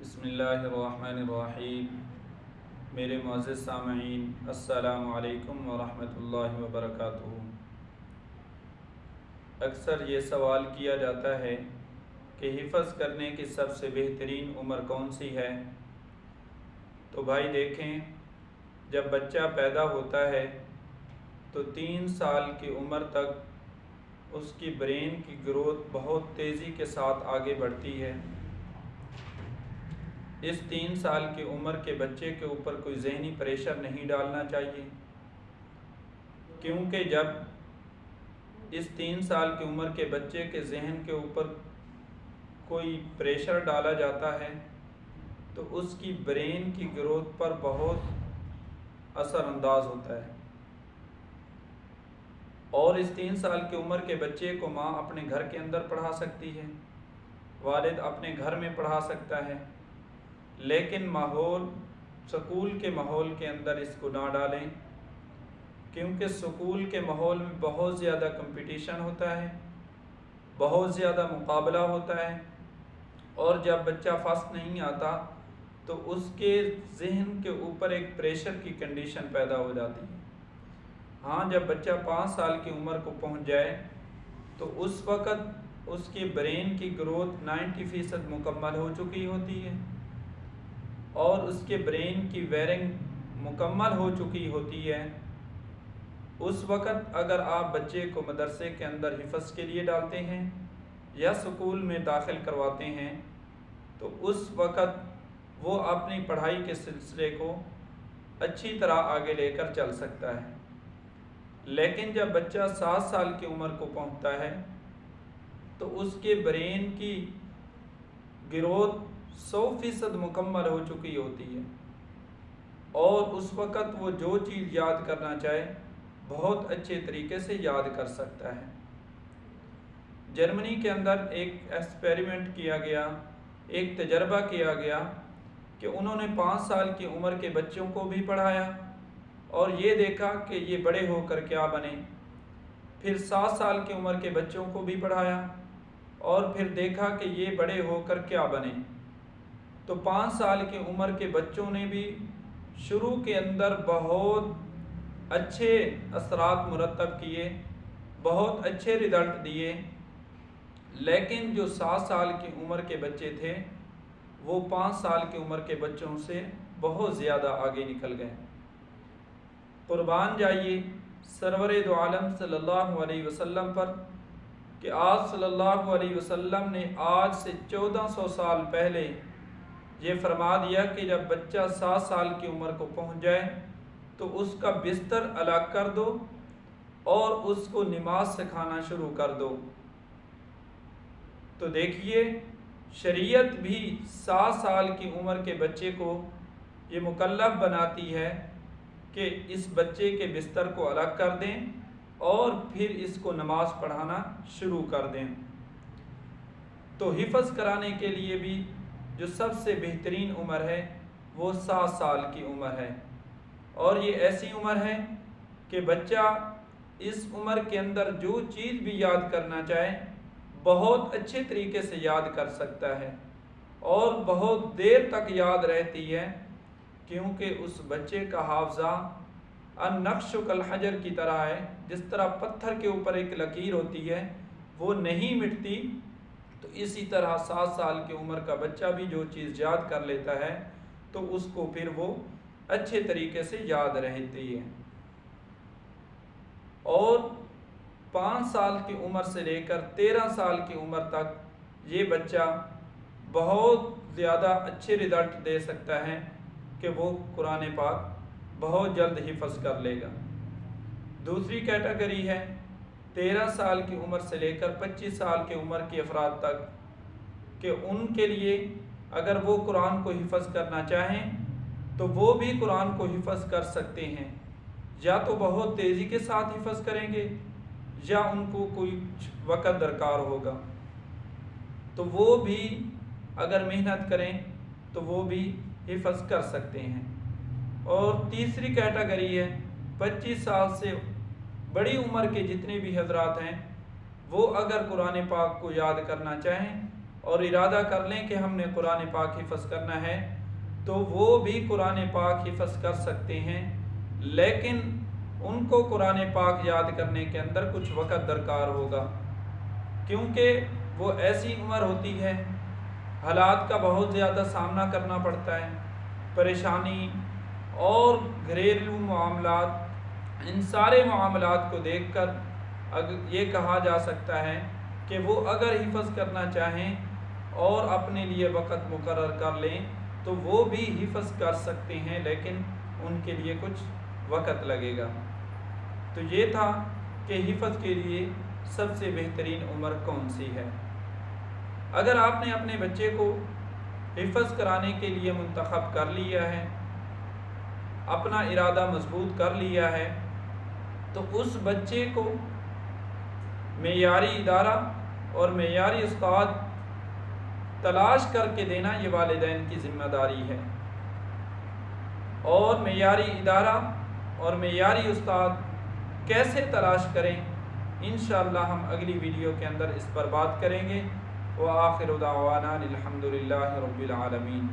बिस्मिल्लाहिर्रहमानिर्रहीम। मेरे मुअज़्ज़ज़ सामईन, अस्सलामु अलैकुम वरहमतुल्लाहि वबरकातुहू। अक्सर ये सवाल किया जाता है कि हिफ़्ज़ करने की सबसे बेहतरीन उम्र कौन सी है। तो भाई देखें, जब बच्चा पैदा होता है तो 3 साल की उम्र तक उसकी ब्रेन की ग्रोथ बहुत तेज़ी के साथ आगे बढ़ती है। इस 3 साल की उम्र के बच्चे के ऊपर कोई ज़हनी प्रेशर नहीं डालना चाहिए, क्योंकि जब इस 3 साल की उम्र के बच्चे के जहन के ऊपर कोई प्रेशर डाला जाता है तो उसकी ब्रेन की ग्रोथ पर बहुत असरअंदाज होता है। और इस 3 साल की उम्र के बच्चे को माँ अपने घर के अंदर पढ़ा सकती है, वालिद अपने घर में पढ़ा सकता है, लेकिन माहौल स्कूल के माहौल के अंदर इसको ना डालें, क्योंकि स्कूल के माहौल में बहुत ज़्यादा कंपटीशन होता है, बहुत ज़्यादा मुकाबला होता है, और जब बच्चा फर्स्ट नहीं आता तो उसके जहन के ऊपर एक प्रेशर की कंडीशन पैदा हो जाती है। हाँ, जब बच्चा 5 साल की उम्र को पहुंच जाए तो उस वक़्त उसकी ब्रेन की ग्रोथ 90% मुकम्मल हो चुकी होती है और उसके ब्रेन की वायरिंग मुकम्मल हो चुकी होती है। उस वक़्त अगर आप बच्चे को मदरसे के अंदर हिफ़्ज़ के लिए डालते हैं या स्कूल में दाखिल करवाते हैं तो उस वक़्त वो अपनी पढ़ाई के सिलसिले को अच्छी तरह आगे लेकर चल सकता है। लेकिन जब बच्चा 7 साल की उम्र को पहुंचता है तो उसके ब्रेन की ग्रोथ 100% मुकम्मल हो चुकी होती है और उस वक़्त वो जो चीज़ याद करना चाहे बहुत अच्छे तरीके से याद कर सकता है। जर्मनी के अंदर एक एक्सपेरिमेंट किया गया, एक तजर्बा किया गया कि उन्होंने 5 साल की उम्र के बच्चों को भी पढ़ाया और ये देखा कि ये बड़े होकर क्या बने। फिर 7 साल की उम्र के बच्चों को भी पढ़ाया और फिर देखा कि ये बड़े होकर क्या बने। तो 5 साल की उम्र के बच्चों ने भी शुरू के अंदर बहुत अच्छे असरात मुरतब किए, बहुत अच्छे रिज़ल्ट दिए, लेकिन जो 7 साल की उम्र के बच्चे थे वो 5 साल की उम्र के बच्चों से बहुत ज़्यादा आगे निकल गए। कुर्बान जाइए सरवरे दो आलम सल्लल्लाहु अलैहि वसल्लम पर कि आप सल्लल्लाहु अलैहि वसल्लम ने आज से 1400 साल पहले ये फरमा दिया कि जब बच्चा 7 साल की उम्र को पहुंच जाए तो उसका बिस्तर अलग कर दो और उसको नमाज सिखाना शुरू कर दो। तो देखिए, शरीयत भी 7 साल की उम्र के बच्चे को ये मुकल्लफ बनाती है कि इस बच्चे के बिस्तर को अलग कर दें और फिर इसको नमाज पढ़ाना शुरू कर दें। तो हिफ़्ज़ कराने के लिए भी जो सबसे बेहतरीन उम्र है वो 7 साल की उम्र है, और ये ऐसी उम्र है कि बच्चा इस उम्र के अंदर जो चीज़ भी याद करना चाहे बहुत अच्छे तरीके से याद कर सकता है और बहुत देर तक याद रहती है, क्योंकि उस बच्चे का हाफ़ज़ा अन-नक्श कल हजर की तरह है। जिस तरह पत्थर के ऊपर एक लकीर होती है वो नहीं मिटती, तो इसी तरह 7 साल की उम्र का बच्चा भी जो चीज़ याद कर लेता है तो उसको फिर वो अच्छे तरीके से याद रहती है। और 5 साल की उम्र से लेकर 13 साल की उम्र तक ये बच्चा बहुत ज़्यादा अच्छे रिज़ल्ट दे सकता है कि वो कुरान पाक बहुत जल्द हिफ़्ज़ कर लेगा। दूसरी कैटेगरी है 13 साल की उम्र से लेकर 25 साल की उम्र के अफराद तक, कि उनके लिए अगर वो कुरान को हिफ़्ज़ करना चाहें तो वो भी कुरान को हिफ़्ज़ कर सकते हैं। या तो बहुत तेज़ी के साथ हिफ़्ज़ करेंगे या उनको कोई वक़्त दरकार होगा, तो वो भी अगर मेहनत करें तो वो भी हिफ़्ज़ कर सकते हैं। और तीसरी कैटेगरी है 25 साल से बड़ी उम्र के जितने भी हजरात हैं वो अगर कुरान पाक को याद करना चाहें और इरादा कर लें कि हमने कुरान पाक हिफ़्ज़ करना है, तो वो भी कुरान पाक हिफ़्ज़ कर सकते हैं, लेकिन उनको कुरान पाक याद करने के अंदर कुछ वक़्त दरकार होगा, क्योंकि वो ऐसी उम्र होती है, हालात का बहुत ज़्यादा सामना करना पड़ता है, परेशानी और घरेलू मामलात, इन सारे मामलात को देखकर अगर ये कहा जा सकता है कि वो अगर हिफ़्ज़ करना चाहें और अपने लिए वक़्त मुकर्रर कर लें तो वो भी हिफ़्ज़ कर सकते हैं, लेकिन उनके लिए कुछ वक़्त लगेगा। तो ये था कि हिफ़्ज़ के लिए सबसे बेहतरीन उम्र कौन सी है। अगर आपने अपने बच्चे को हिफ़्ज़ कराने के लिए मुंतखब कर लिया है, अपना इरादा मजबूत कर लिया है, तो उस बच्चे को मेयारी इदारा और मेयारी उस्ताद तलाश करके देना ये वालिदैन की ज़िम्मेदारी है। और मेयारी इदारा और मेयारी उस्ताद कैसे तलाश करें, इंशाअल्लाह हम अगली वीडियो के अंदर इस पर बात करेंगे। व आखिरु दावाना अनिल हम्दुलिल्लाहि रब्बिल आलमीन।